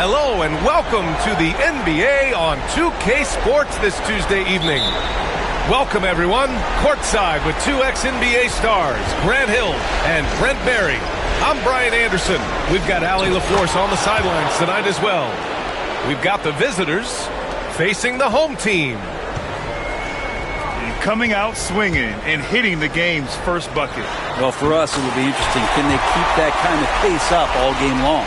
Hello and welcome to the NBA on 2K Sports this Tuesday evening. Welcome everyone, courtside with two ex-NBA stars, Grant Hill and Brent Barry. I'm Brian Anderson. We've got Allie LaForce on the sidelines tonight as well. We've got the visitors facing the home team. And coming out swinging and hitting the game's first bucket. Well, for us, it will be interesting. Can they keep that kind of pace up all game long?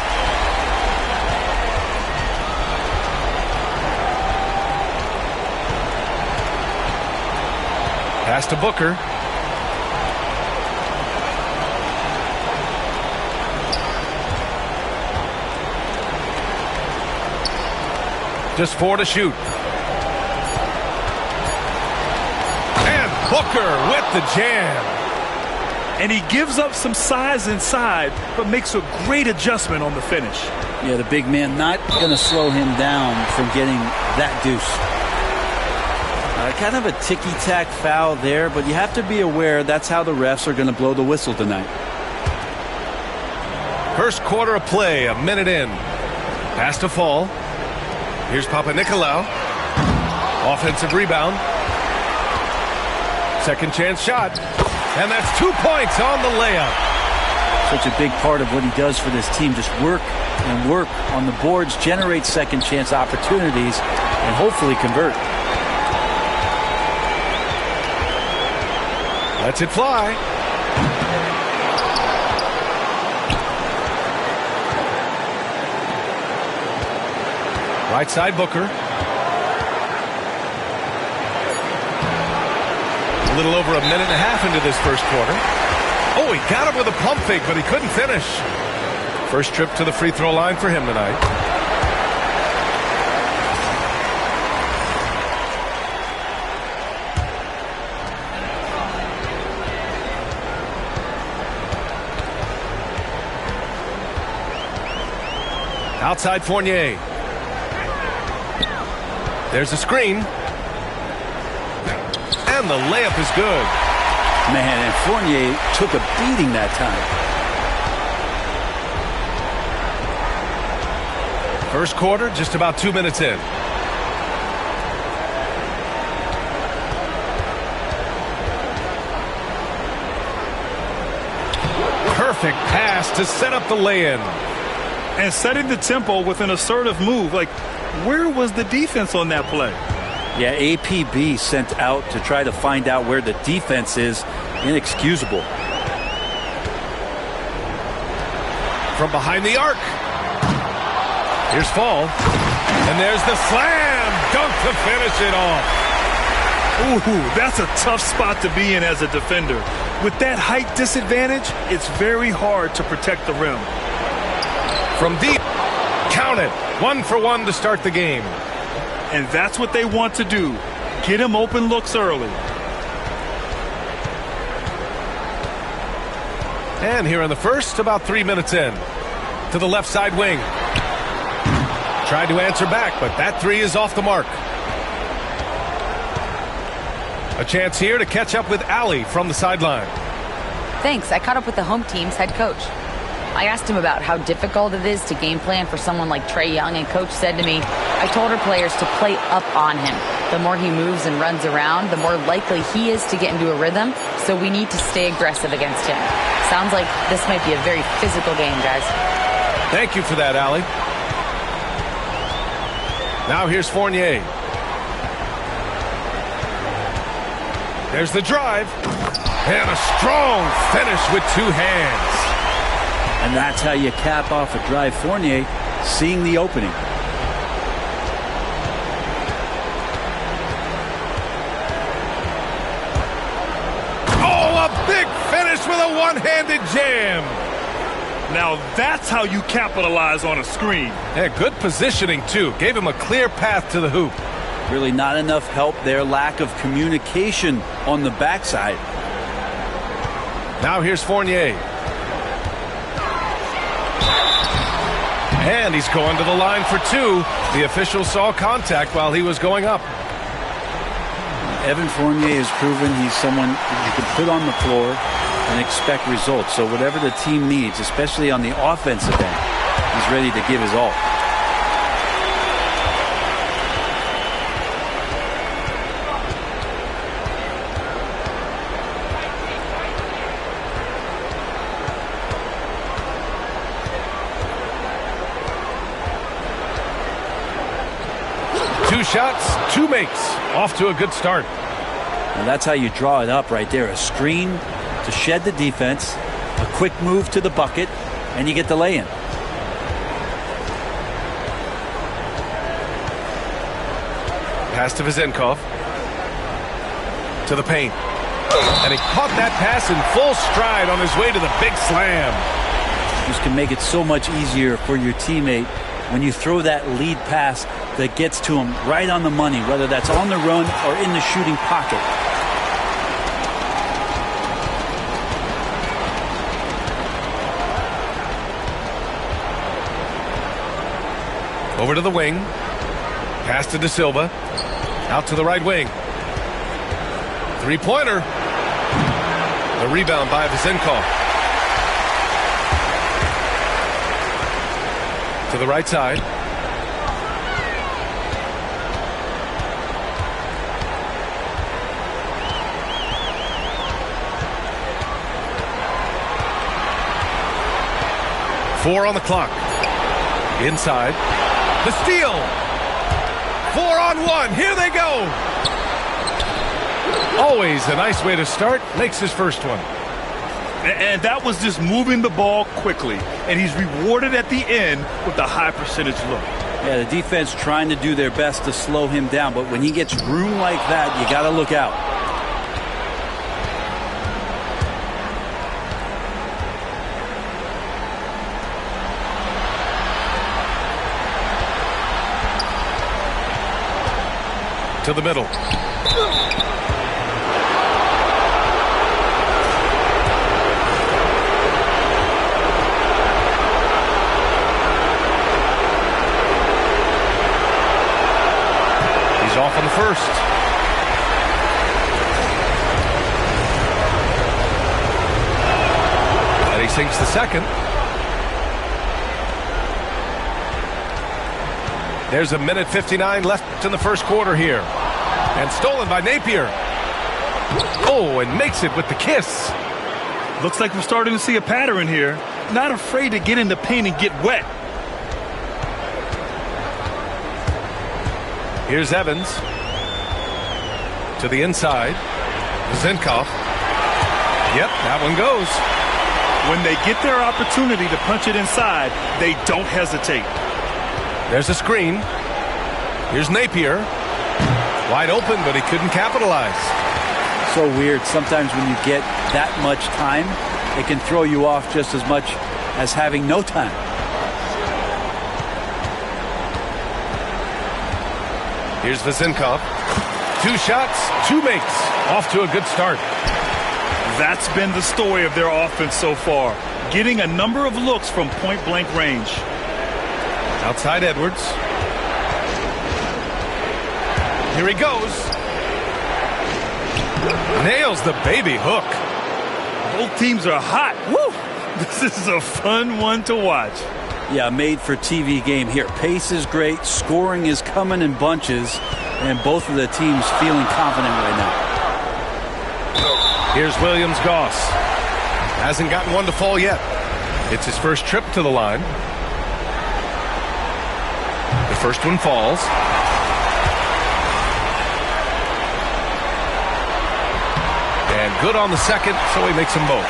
Pass to Booker. Just 4 to shoot. And Booker with the jam. And he gives up some size inside, but makes a great adjustment on the finish. Yeah, the big man not going to slow him down from getting that deuce. Kind of a ticky-tack foul there, but you have to be aware that's how the refs are going to blow the whistle tonight. First quarter of play, a minute in. Pass to Fall. Here's Papanikolaou. Offensive rebound. Second chance shot. And that's 2 points on the layup. Such a big part of what he does for this team. Just work and work on the boards, generate second chance opportunities, and hopefully convert. Lets it fly. Right side Booker. A little over a minute and a half into this first quarter. Oh, he got him with a pump fake, but he couldn't finish. First trip to the free throw line for him tonight. Outside Fournier. There's a screen. And the layup is good. Man, and Fournier took a beating that time. First quarter, just about 2 minutes in. Perfect pass to set up the lay-in. And setting the tempo with an assertive move. Like, where was the defense on that play? Yeah, APB sent out to try to find out where the defense is. Inexcusable. From behind the arc. Here's Fall. And there's the slam dunk to finish it off. Ooh, that's a tough spot to be in as a defender. With that height disadvantage, it's very hard to protect the rim. From deep, count it. 1 for 1 to start the game. And that's what they want to do. Get him open looks early. And here in the first, about 3 minutes in. To the left side wing. Tried to answer back, but that three is off the mark. A chance here to catch up with Ali from the sideline. Thanks. I caught up with the home team's head coach. I asked him about how difficult it is to game plan for someone like Trae Young, and coach said to me, I told our players to play up on him. The more he moves and runs around, the more likely he is to get into a rhythm, so we need to stay aggressive against him. Sounds like this might be a very physical game, guys. Thank you for that, Ali. Now here's Fournier. There's the drive. And a strong finish with 2 hands. And that's how you cap off a drive. Fournier seeing the opening. Oh, a big finish with a one-handed jam. Now that's how you capitalize on a screen. Yeah, good positioning, too. Gave him a clear path to the hoop. Really not enough help there. Lack of communication on the backside. Now here's Fournier. And he's going to the line for 2. The official saw contact while he was going up. Evan Fournier has proven he's someone you can put on the floor and expect results. So whatever the team needs, especially on the offensive end, he's ready to give his all. Two shots, 2 makes. Off to a good start. And that's how you draw it up right there. A screen to shed the defense, a quick move to the bucket, and you get the lay-in. Pass to Vizenkov. To the paint. And he caught that pass in full stride on his way to the big slam. This can make it so much easier for your teammate when you throw that lead pass that gets to him right on the money, whether that's on the run or in the shooting pocket. Over to the wing. Pass to De Silva. Out to the right wing. 3-pointer. The rebound by Vizenkov. To the right side. Four on the clock. Inside. The steal. 4-on-1. Here they go. Always a nice way to start. Makes his first one. And that was just moving the ball quickly. And he's rewarded at the end with a high percentage look. Yeah, the defense trying to do their best to slow him down. But when he gets room like that, you got to look out. To the middle. He's off on the first. And he sinks the second. There's a minute 59 left in the first quarter here. And stolen by Napier. Oh, and makes it with the kiss. Looks like we're starting to see a pattern here. Not afraid to get in the paint and get wet. Here's Evans. To the inside. Vizenkov. Yep, that one goes. When they get their opportunity to punch it inside, they don't hesitate. There's a screen. Here's Napier. Wide open, but he couldn't capitalize. So weird. Sometimes when you get that much time, it can throw you off just as much as having no time. Here's Vezinkov. 2 shots, 2 makes. Off to a good start. That's been the story of their offense so far. Getting a number of looks from point-blank range. Outside Edwards. Here he goes. Nails the baby hook. Both teams are hot. Woo! This is a fun one to watch. Yeah, made for TV game here. Pace is great. Scoring is coming in bunches. And both of the teams feeling confident right now. Here's Williams-Goss. Hasn't gotten one to fall yet. It's his first trip to the line. The first one falls. And good on the second, so he makes them both.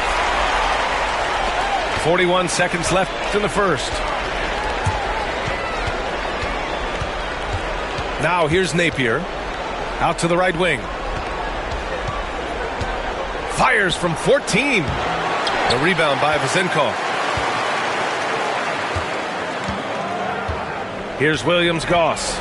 41 seconds left in the first. Now here's Napier. Out to the right wing. Fires from 14. The rebound by Vezinkov. Here's Williams-Goss.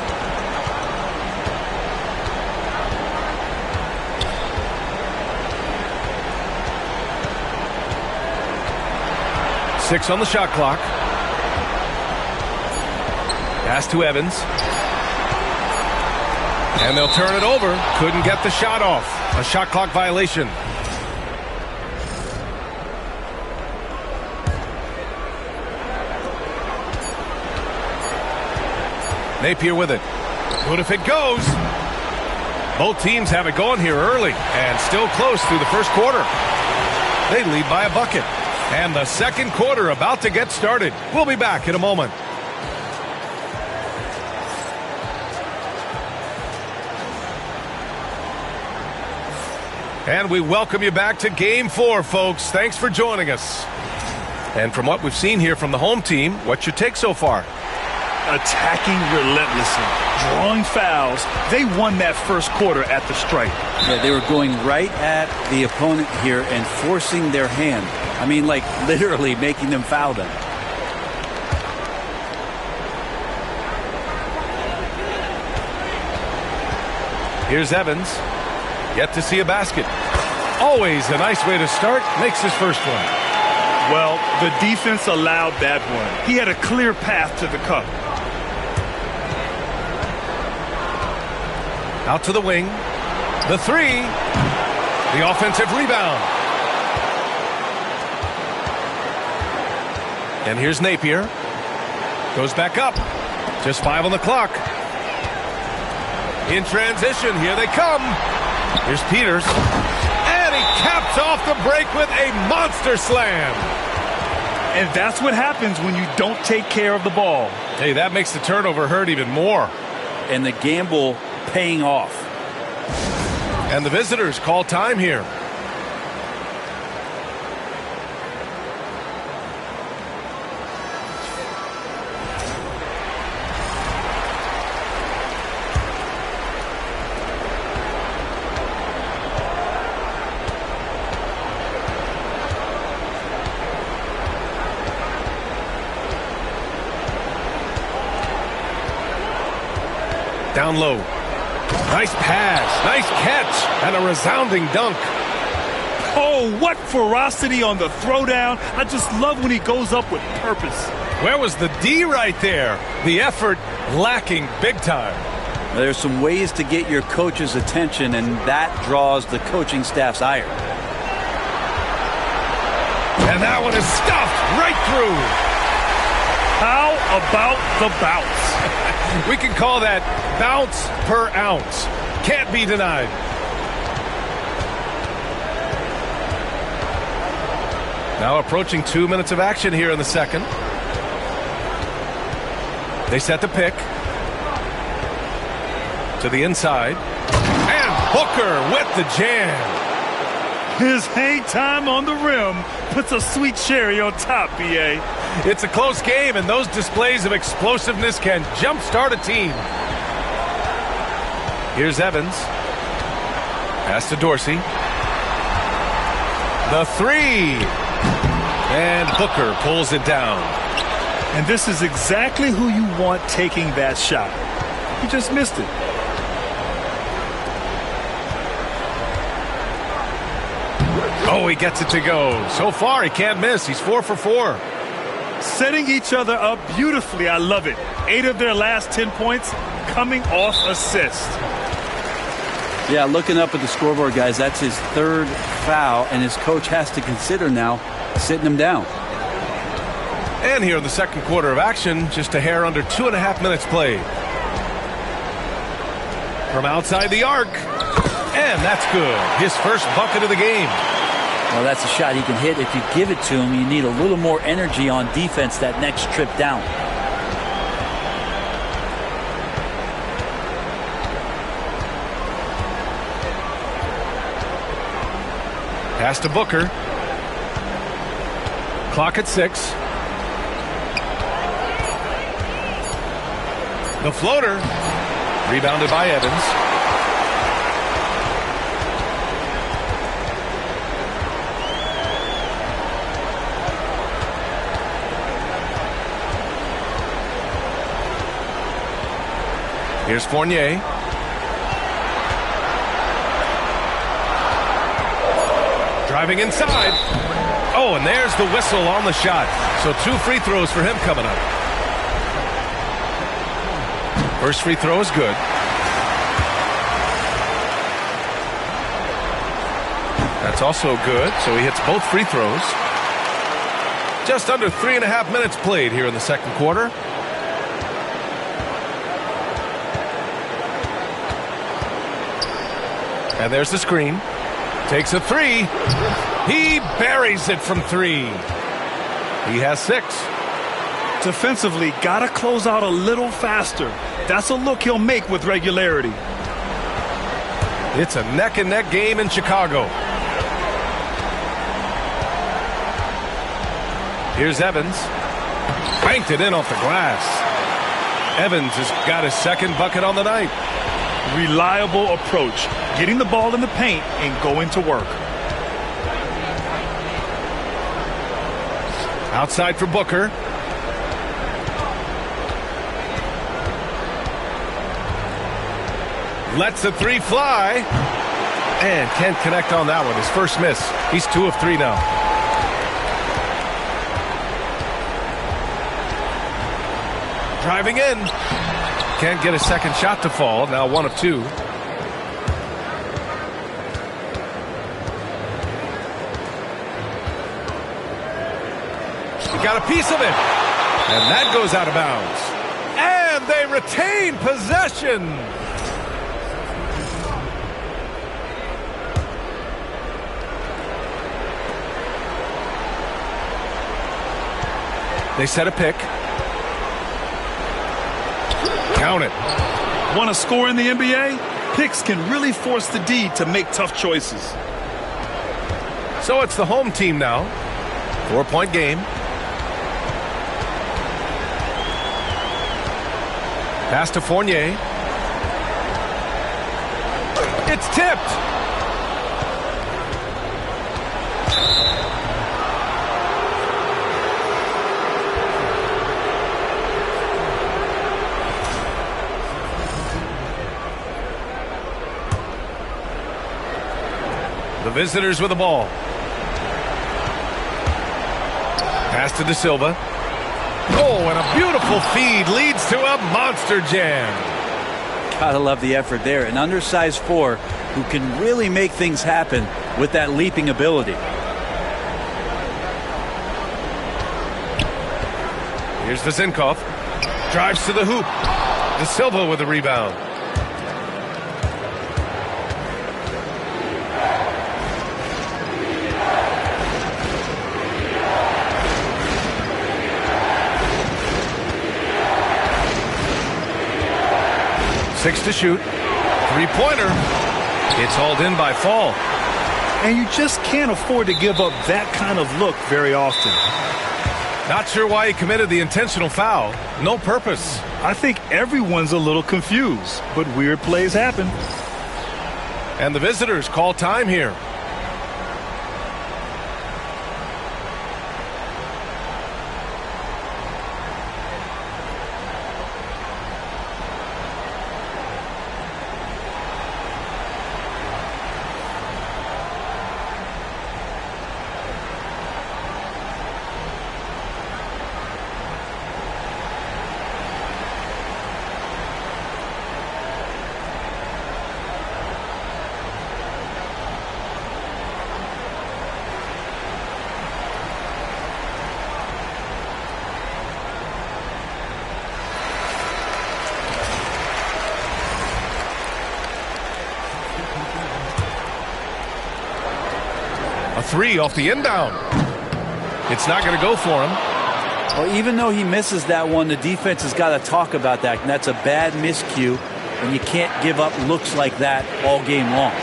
Six on the shot clock. Pass to Evans. And they'll turn it over. Couldn't get the shot off. A shot clock violation. Napier with it. What if it goes? Both teams have it going here early and still close through the first quarter. They lead by a bucket. And the second quarter about to get started. We'll be back in a moment. And we welcome you back to Game 4, folks. Thanks for joining us. And from what we've seen here from the home team, what's your take so far? Attacking relentlessly, drawing fouls. They won that first quarter at the stripe. Yeah, they were going right at the opponent here and forcing their hand. I mean, like literally making them foul them. Here's Evans. Yet to see a basket. Always a nice way to start. Makes his first one. Well, the defense allowed that one. He had a clear path to the cup. Out to the wing. The three. The offensive rebound. And here's Napier. Goes back up. Just 5 on the clock. In transition, here they come. Here's Peters. And he caps off the break with a monster slam. And that's what happens when you don't take care of the ball. Hey, that makes the turnover hurt even more. And the gamble paying off. And the visitors call time here. Down low. Nice pass, nice catch, and a resounding dunk. Oh, what ferocity on the throwdown. I just love when he goes up with purpose. Where was the D right there? The effort lacking big time. There's some ways to get your coach's attention, and that draws the coaching staff's ire. And that one is stuffed right through. How about the bounce? We can call that bounce per ounce. Can't be denied. Now approaching 2 minutes of action here in the second. They set the pick. To the inside. And Booker with the jam. His hang time on the rim puts a sweet cherry on top, BA. It's a close game, and those displays of explosiveness can jumpstart a team. Here's Evans. Pass to Dorsey. The three. And Booker pulls it down. And this is exactly who you want taking that shot. He just missed it. Oh, he gets it to go. So far, he can't miss. He's 4 for 4. Setting each other up beautifully. I love it. 8 of their last 10 points coming off assist. Yeah, looking up at the scoreboard, guys, that's his 3rd foul, and his coach has to consider now sitting him down. And here in the second quarter of action, just a hair under 2.5 minutes played. From outside the arc. And that's good. His first bucket of the game. Well, that's a shot he can hit. If you give it to him, you need a little more energy on defense that next trip down. Pass to Booker. Clock at 6. The floater. Rebounded by Evans. Here's Fournier. Driving inside. Oh, and there's the whistle on the shot. So 2 free throws for him coming up. First free throw is good. That's also good. So he hits both free throws. Just under 3.5 minutes played here in the second quarter. And there's the screen. Takes a 3. He buries it from 3. He has 6. Defensively, got to close out a little faster. That's a look he'll make with regularity. It's a neck-and-neck game in Chicago. Here's Evans. Banked it in off the glass. Evans has got his second bucket on the night. Reliable approach. Getting the ball in the paint and going to work. Outside for Booker. Lets the 3 fly. And can't connect on that one. His first miss. He's 2 of 3 now. Driving in. Can't get a second shot to fall. Now 1 of 2. He got a piece of it. And that goes out of bounds. And they retain possession. They set a pick. Count it. Want to score in the NBA? Picks can really force the D to make tough choices. So it's the home team now. 4-point game. Pass to Fournier. It's tipped. The visitors with the ball. Pass to De Silva. Oh, and a beautiful feed leads to a monster jam. Gotta love the effort there. An undersized 4 who can really make things happen with that leaping ability. Here's the Zinkoff. Drives to the hoop. De Silva with the rebound. Six to shoot. Three-pointer. It's hauled in by Fall. And you just can't afford to give up that kind of look very often. Not sure why he committed the intentional foul. No purpose. I think everyone's a little confused, but weird plays happen. And the visitors call time here. A three off the inbound. It's not going to go for him. Well, even though he misses that one, the defense has got to talk about that. And that's a bad miscue, and you can't give up looks like that all game long.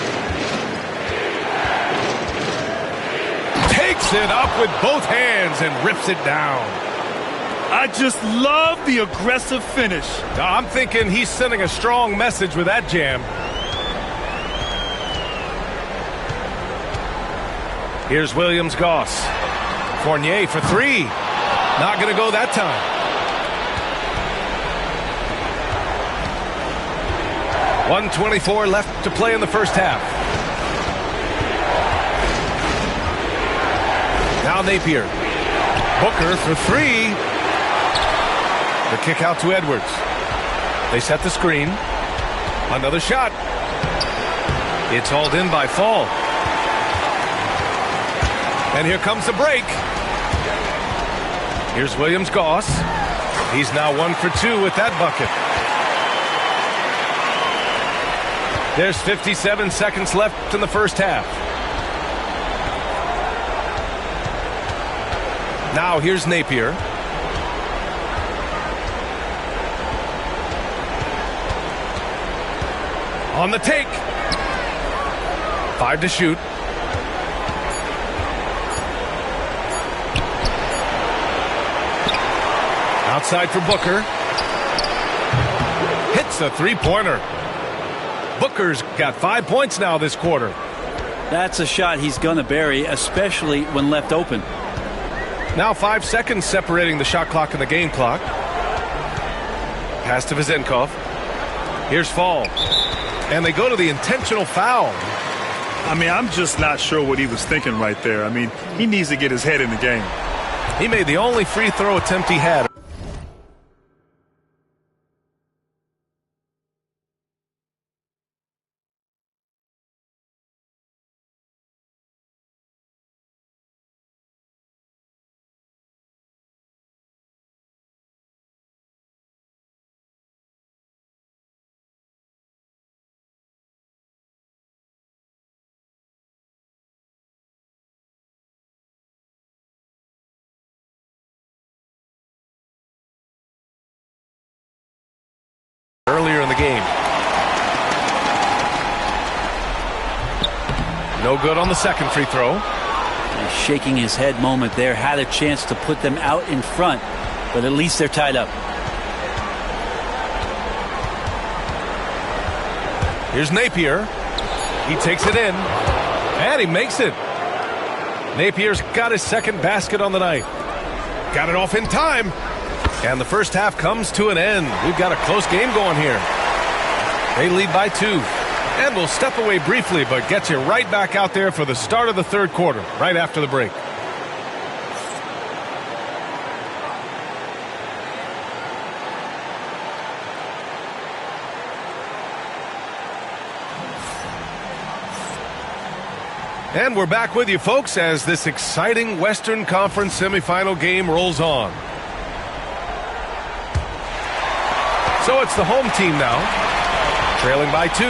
Takes it up with both hands and rips it down. I just love the aggressive finish. I'm thinking he's sending a strong message with that jam. Here's Williams-Goss. Fournier for three. Not going to go that time. .124 left to play in the first half. Now Napier. Booker for three. The kick out to Edwards. They set the screen. Another shot. It's hauled in by Fall. And here comes the break. Here's Williams-Goss. He's now 1 for 2 with that bucket. There's 57 seconds left in the first half. Now here's Napier. On the take. 5 to shoot. Outside for Booker. Hits a three-pointer. Booker's got 5 points now this quarter. That's a shot he's going to bury, especially when left open. Now 5 seconds separating the shot clock and the game clock. Pass to Vezenkov. Here's Fall. And they go to the intentional foul. I mean, I'm just not sure what he was thinking right there. I mean, he needs to get his head in the game. He made the only free throw attempt he had. Earlier in the game. No good on the second free throw. He's shaking his head moment there. Had a chance to put them out in front, but at least they're tied up. Here's Napier. He takes it in, and he makes it. Napier's got his second basket on the night. Got it off in time. And the first half comes to an end. We've got a close game going here. They lead by 2. And we'll step away briefly, but get you right back out there for the start of the third quarter, right after the break. And we're back with you, folks, as this exciting Western Conference semifinal game rolls on. So it's the home team now, trailing by 2.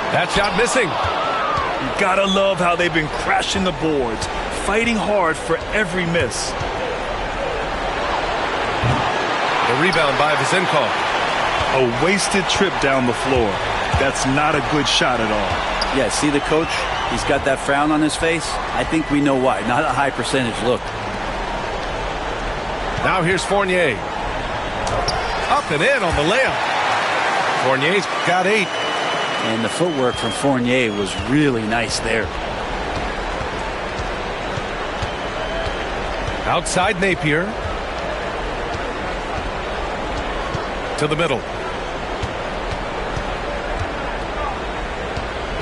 That shot missing. You gotta love how they've been crashing the boards, fighting hard for every miss. The rebound by Vezenkov. A wasted trip down the floor. That's not a good shot at all. Yeah, see the coach? He's got that frown on his face. I think we know why. Not a high percentage look. Now here's Fournier. Up and in on the layup. Fournier's got 8. And the footwork from Fournier was really nice there. Outside Napier. To the middle.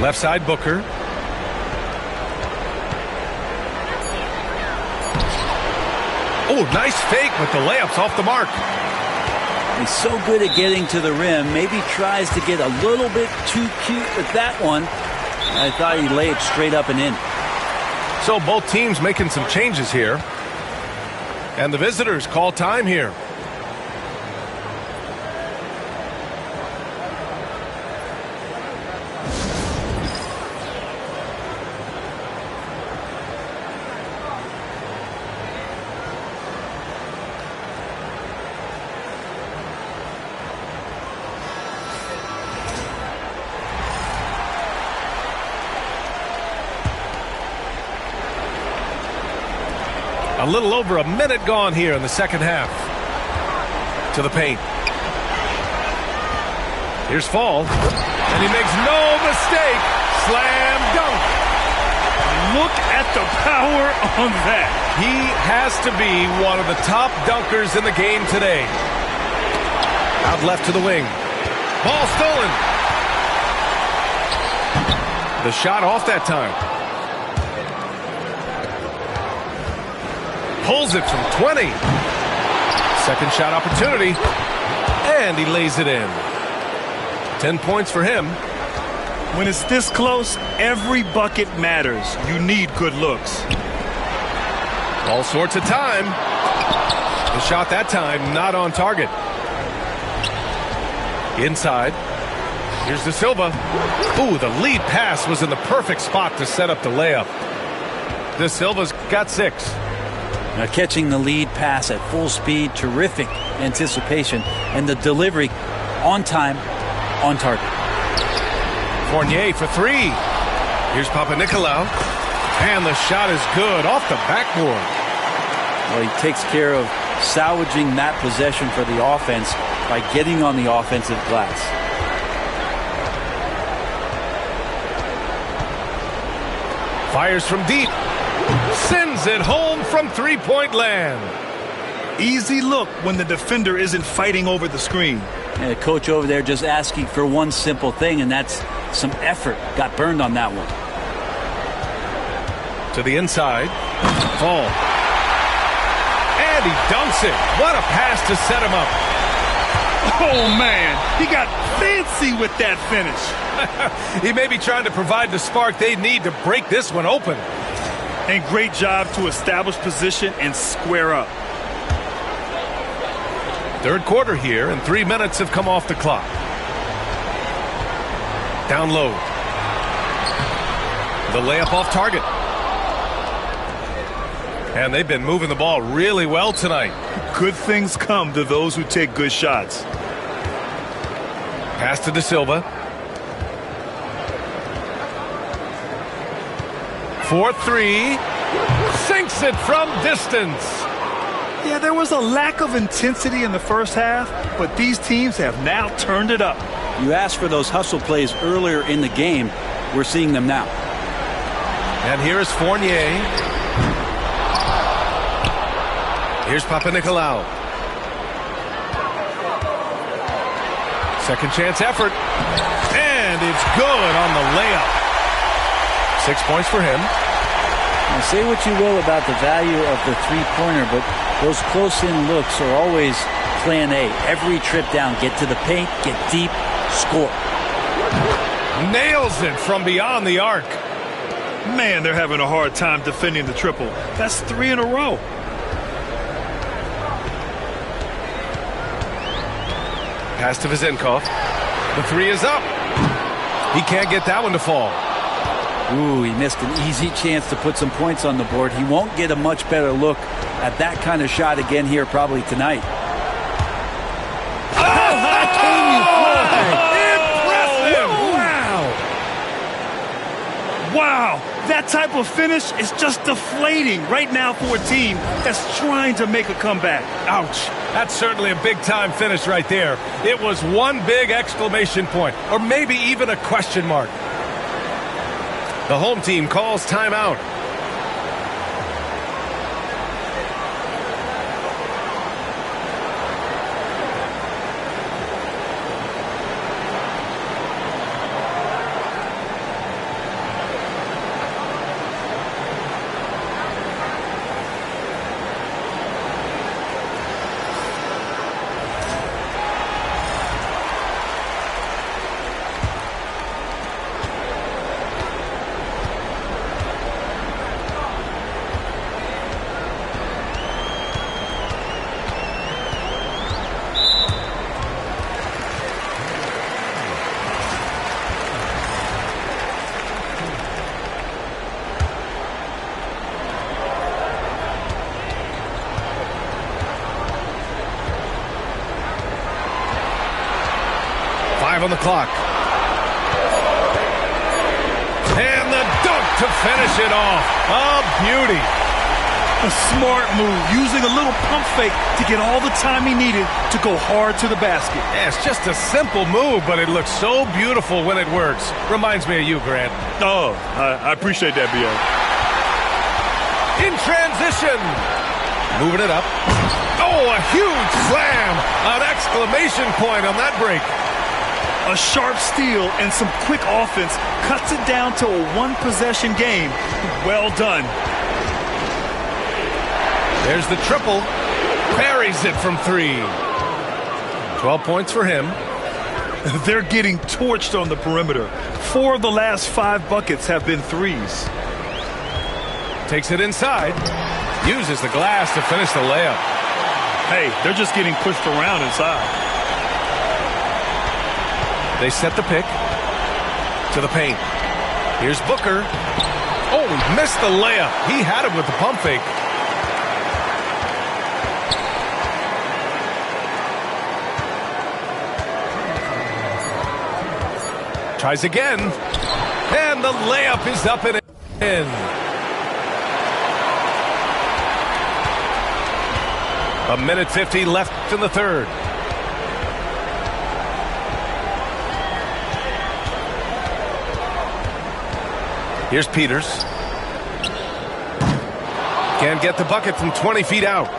Left side Booker. Oh, nice fake with the layups off the mark. He's so good at getting to the rim. Maybe tries to get a little bit too cute with that one. I thought he'd lay it straight up and in. So both teams making some changes here. And the visitors call time here. A little over a minute gone here in the second half. To the paint. Here's Fall. And he makes no mistake. Slam dunk. Look at the power on that. He has to be one of the top dunkers in the game today. Out left to the wing. Ball stolen. The shot off that time. Pulls it from 20. Second shot opportunity. And he lays it in. 10 points for him. When it's this close, every bucket matters. You need good looks. All sorts of time. The shot that time not on target. Inside. Here's De Silva. Ooh, the lead pass was in the perfect spot to set up the layup. De Silva's got 6. Now catching the lead pass at full speed, terrific anticipation, and the delivery on time, on target. Fournier for 3. Here's Papanikolaou. And the shot is good off the backboard. Well, he takes care of salvaging that possession for the offense by getting on the offensive glass. Fires from deep. Sends it home from three-point land. Easy look when the defender isn't fighting over the screen. And the coach over there just asking for one simple thing, and that's some effort. Got burned on that one. To the inside. Fall. And he dunks it. What a pass to set him up. Oh, man. He got fancy with that finish. He may be trying to provide the spark they need to break this one open. And great job to establish position and square up. Third quarter here, and 3 minutes have come off the clock. Down low. The layup off target. And they've been moving the ball really well tonight. Good things come to those who take good shots. Pass to De Silva. 4-3. Sinks it from distance. Yeah, there was a lack of intensity in the first half, but these teams have now turned it up. You asked for those hustle plays earlier in the game. We're seeing them now. And here is Fournier. Here's Papanikolaou. Second chance effort. And it's good on the layup. 6 points for him. Now, say what you will about the value of the three-pointer, but those close-in looks are always plan A. Every trip down, get to the paint, get deep, score. Nails it from beyond the arc. Man, they're having a hard time defending the triple. That's 3 in a row. Pass to Vezenkov. The 3 is up. He can't get that one to fall. Ooh, he missed an easy chance to put some points on the board. He won't get a much better look at that kind of shot again here probably tonight. Oh, how can you fly? Impressive! Wow! That type of finish is just deflating right now for a team that's trying to make a comeback. Ouch. That's certainly a big-time finish right there. It was one big exclamation point, or maybe even a question mark. The home team calls timeout. On the clock. And the dunk to finish it off. A beauty. A smart move, using a little pump fake to get all the time he needed to go hard to the basket. Yeah, it's just a simple move, but it looks so beautiful when it works. Reminds me of you, Grant. Oh, I appreciate that, B.O. In transition. Moving it up. Oh, a huge slam. An exclamation point on that break. A sharp steal and some quick offense cuts it down to a one-possession game. Well done. There's the triple. Parries it from 3. 12 points for him. They're getting torched on the perimeter. 4 of the last 5 buckets have been threes. Takes it inside. Uses the glass to finish the layup. Hey, they're just getting pushed around inside. They set the pick to the paint. Here's Booker. Oh, he missed the layup. He had it with the pump fake. Tries again. And the layup is up and in. A minute 50 left in the third. Here's Peters. Can't get the bucket from 20 feet out.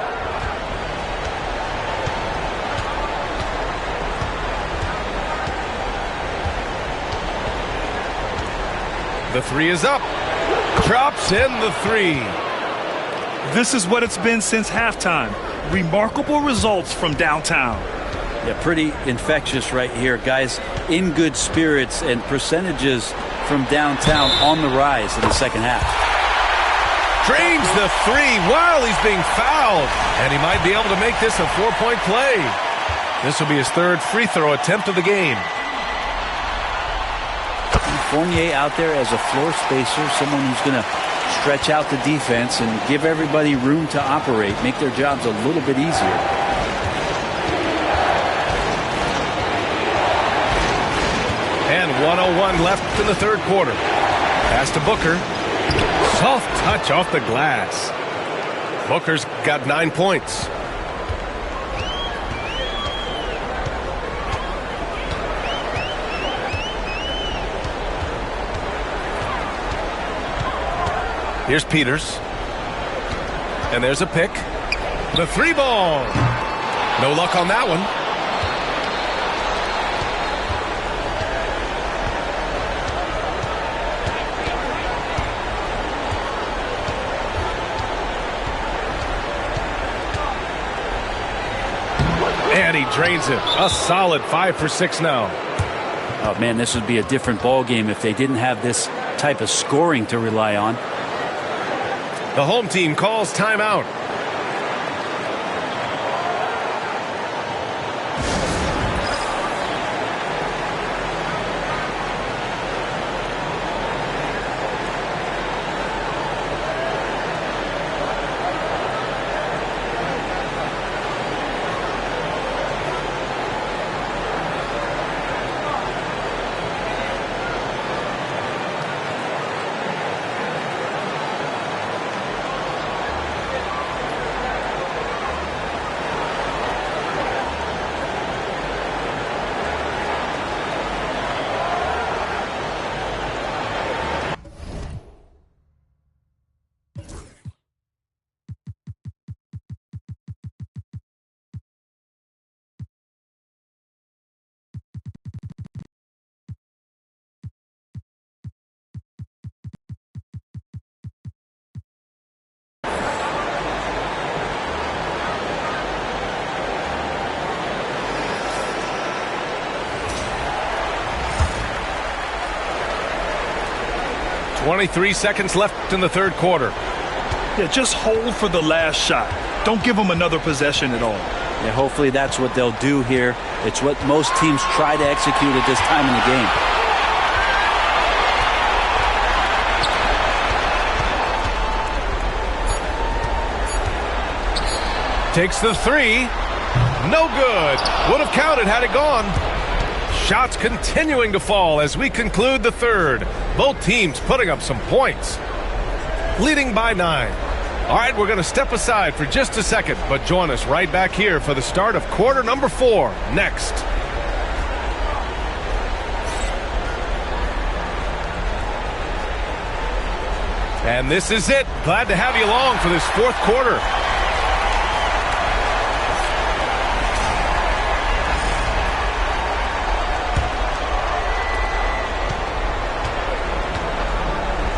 The 3 is up. Drops in the 3. This is what it's been since halftime. Remarkable results from downtown. Yeah, pretty infectious right here. Guys in good spirits and percentages from downtown on the rise in the second half. Drains the 3 while he's being fouled. And he might be able to make this a 4-point play. This will be his 3rd free throw attempt of the game. Fournier out there as a floor spacer, someone who's going to stretch out the defense and give everybody room to operate, make their jobs a little bit easier. And 1:01 left in the third quarter. Pass to Booker. Soft touch off the glass. Booker's got 9 points. Here's Peters. And there's a pick. The 3 ball. No luck on that one. And he drains it. A solid 5 for 6 now. Oh, man, this would be a different ball game if they didn't have this type of scoring to rely on. The home team calls timeout. 23 seconds left in the third quarter. Yeah, just hold for the last shot. Don't give them another possession at all. Yeah, hopefully that's what they'll do here. It's what most teams try to execute at this time in the game. Takes the three. No good. Would have counted had it gone. Shots continuing to fall as we conclude the third. Both teams putting up some points. Leading by 9. All right, we're going to step aside for just a second, but join us right back here for the start of quarter number 4 next. And this is it. Glad to have you along for this fourth quarter.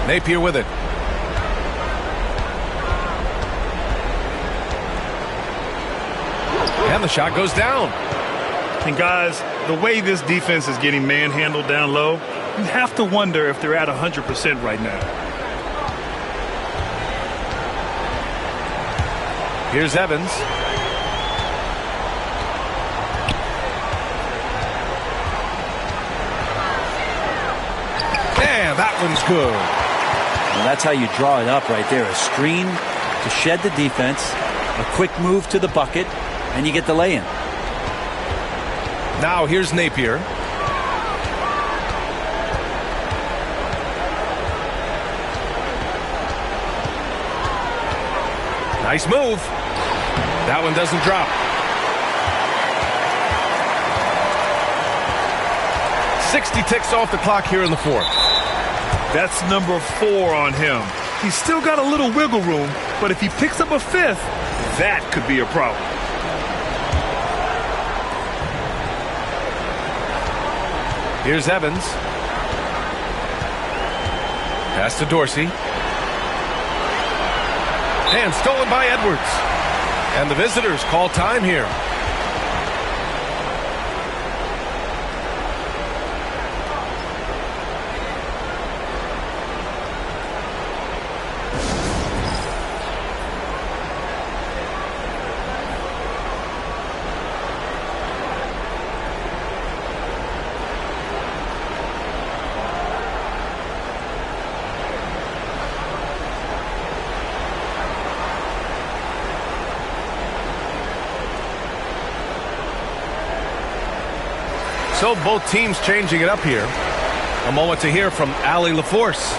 Napier with it. And the shot goes down. And guys, the way this defense is getting manhandled down low, you have to wonder if they're at 100% right now. Here's Evans. And that one's good. Well, that's how you draw it up right there. A screen to shed the defense, a quick move to the bucket, and you get the lay-in. Now here's Napier. Nice move. That one doesn't drop. 60 ticks off the clock here in the fourth. That's number 4 on him. He's still got a little wiggle room, but if he picks up a 5th, that could be a problem. Here's Evans. Pass to Dorsey. And stolen by Edwards. And the visitors call time here. So both teams changing it up here. A moment to hear from Allie LaForce.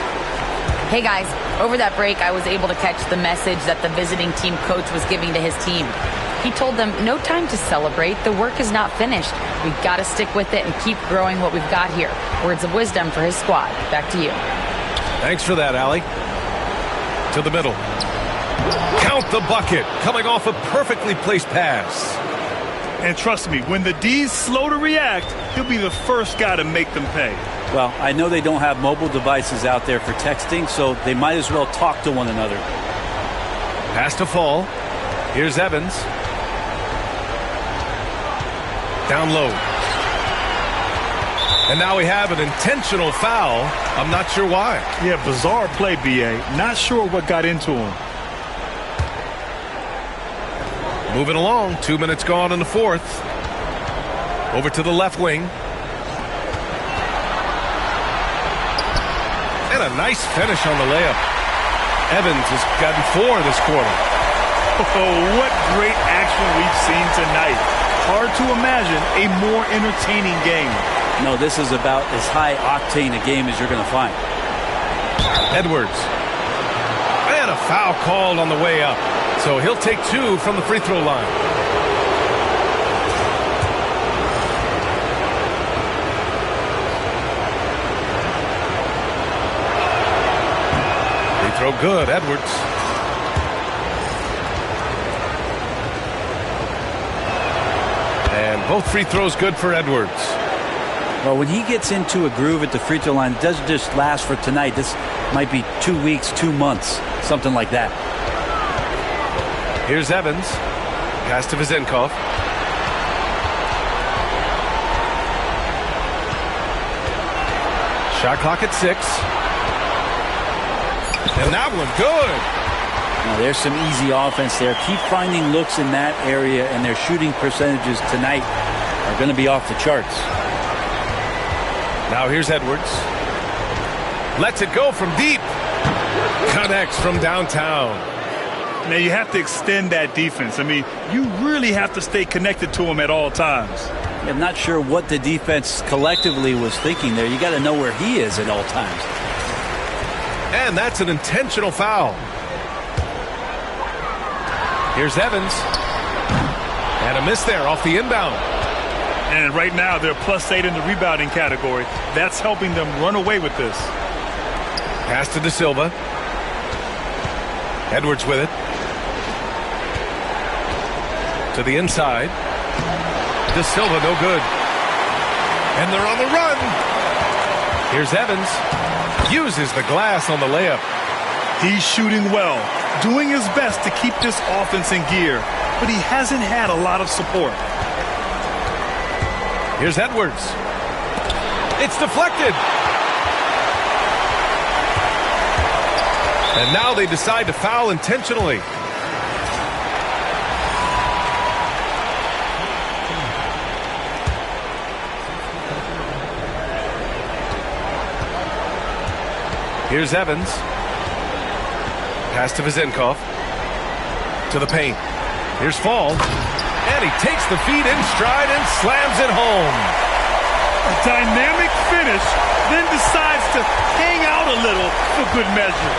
Hey guys, over that break I was able to catch the message that the visiting team coach was giving to his team. He told them no time to celebrate, the work is not finished. We've got to stick with it and keep growing what we've got here. Words of wisdom for his squad. Back to you. Thanks for that, Allie. To the middle. Count the bucket, coming off a perfectly placed pass. And trust me, when the D's slow to react, he'll be the first guy to make them pay. Well, I know they don't have mobile devices out there for texting, so they might as well talk to one another. Pass to Fall. Here's Evans. Down low. And now we have an intentional foul. I'm not sure why. Yeah, bizarre play, B.A. Not sure what got into him. Moving along, 2 minutes gone in the fourth. Over to the left wing. And a nice finish on the layup. Evans has gotten 4 this quarter. Oh, what great action we've seen tonight. Hard to imagine a more entertaining game. No, this is about as high-octane a game as you're going to find. Edwards. And a foul called on the way up. So he'll take 2 from the free throw line. Free throw good, Edwards. And both free throws good for Edwards. Well, when he gets into a groove at the free throw line, it doesn't just last for tonight. This might be 2 weeks, 2 months, something like that. Here's Evans. Pass to Vizenkov. Shot clock at 6. And that one good. Now, there's some easy offense there. Keep finding looks in that area, and their shooting percentages tonight are going to be off the charts. Now here's Edwards. Lets it go from deep. Connects from downtown. Now you have to extend that defense. I mean, you really have to stay connected to him at all times. I'm not sure what the defense collectively was thinking there. You got to know where he is at all times. And that's an intentional foul. Here's Evans. And a miss there off the inbound. And right now they're +8 in the rebounding category. That's helping them run away with this. Pass to De Silva. Edwards with it. To the inside. De Silva no good. And they're on the run. Here's Evans. Uses the glass on the layup. He's shooting well, doing his best to keep this offense in gear, but he hasn't had a lot of support. Here's Edwards. It's deflected. And now they decide to foul intentionally. Here's Evans. Pass to Vezenkov. To the paint. Here's Fall. And he takes the feed in stride and slams it home. A dynamic finish, then decides to hang out a little for good measure.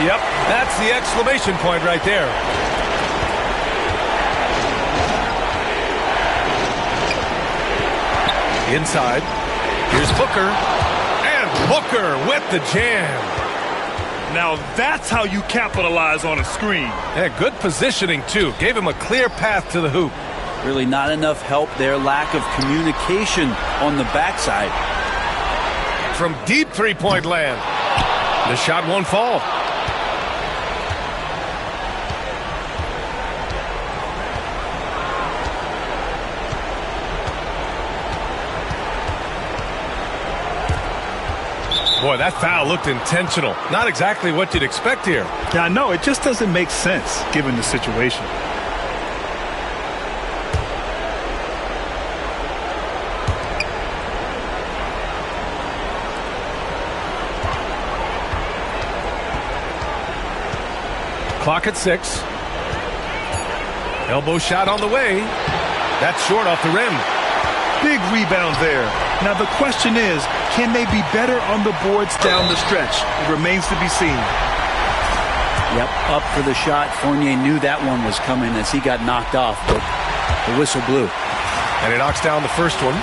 Yep, that's the exclamation point right there. Inside. Here's Booker. And Booker with the jam. Now that's how you capitalize on a screen. Yeah, good positioning, too. Gave him a clear path to the hoop. Really not enough help there. Lack of communication on the backside. From deep three-point land. The shot won't fall. Boy, that foul looked intentional. Not exactly what you'd expect here. Yeah, I know. It just doesn't make sense given the situation. Clock at 6. Elbow shot on the way. That's short off the rim. Big rebound there. Now the question is, can they be better on the boards down the stretch? It remains to be seen. Yep, up for the shot. Fournier knew that one was coming as he got knocked off, but the whistle blew. And he knocks down the first one.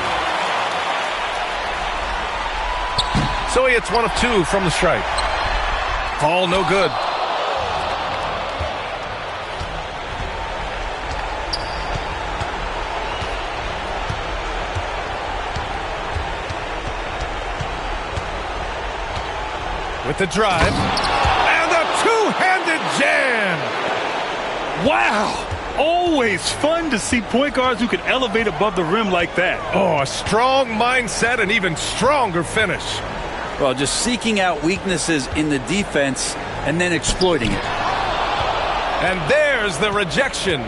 So he hits 1 of 2 from the stripe. Ball no good. With the drive, and a two-handed jam. Wow! Always fun to see point guards who can elevate above the rim like that. Oh, a strong mindset and even stronger finish. Well, just seeking out weaknesses in the defense and then exploiting it. And there's the rejection.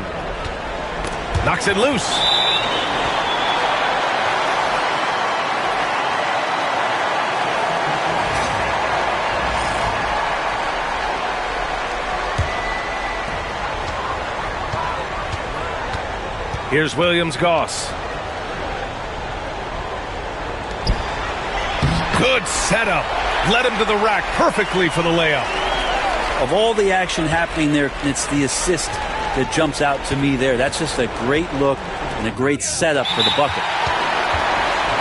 Knocks it loose. Here's Williams-Goss. Good setup. Led him to the rack perfectly for the layup. Of all the action happening there, it's the assist that jumps out to me there. That's just a great look and a great setup for the bucket.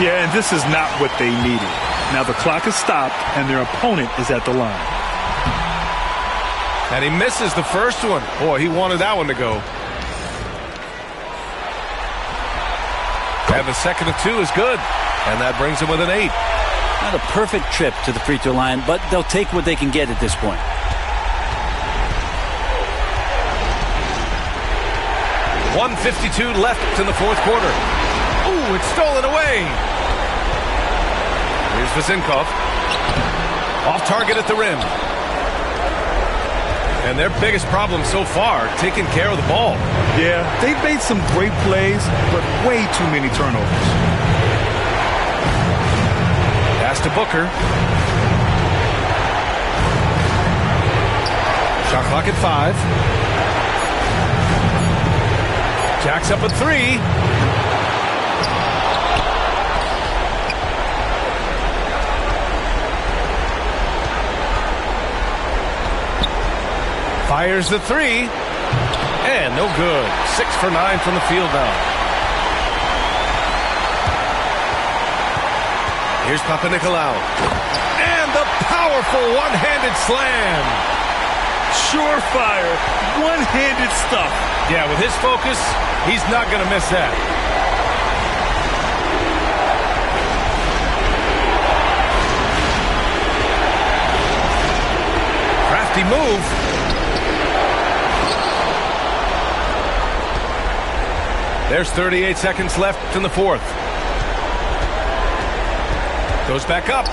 Yeah, and this is not what they needed. Now the clock is stopped and their opponent is at the line. And he misses the first one. Boy, he wanted that one to go. And the second of 2 is good. And that brings him with an 8. Not a perfect trip to the free throw line, but they'll take what they can get at this point. .152 left in the fourth quarter. Ooh, it's stolen away. Here's Vezenkov. Off target at the rim. And their biggest problem so far, taking care of the ball. Yeah, they've made some great plays, but way too many turnovers. Pass to Booker. Shot clock at 5. Jacks up at 3. Fires the 3. And no good. 6 for 9 from the field now. Here's Papanikolaou. And the powerful one-handed slam. Surefire, one-handed stuff. Yeah, with his focus, he's not going to miss that. Crafty move. There's 38 seconds left in the fourth. Goes back up.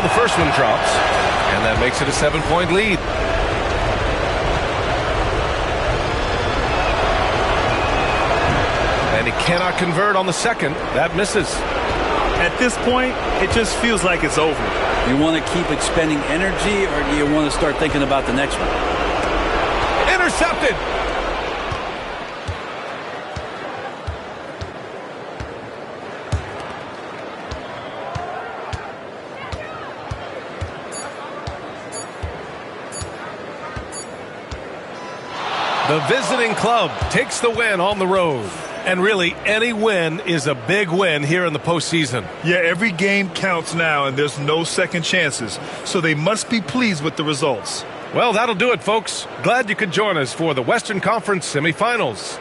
The first one drops, and that makes it a 7-point lead. And he cannot convert on the second. That misses. At this point, it just feels like it's over. You want to keep expending energy, or do you want to start thinking about the next one? Intercepted. The visiting club takes the win on the road. And really, any win is a big win here in the postseason. Yeah, every game counts now, and there's no second chances. So they must be pleased with the results. Well, that'll do it, folks. Glad you could join us for the Western Conference semifinals.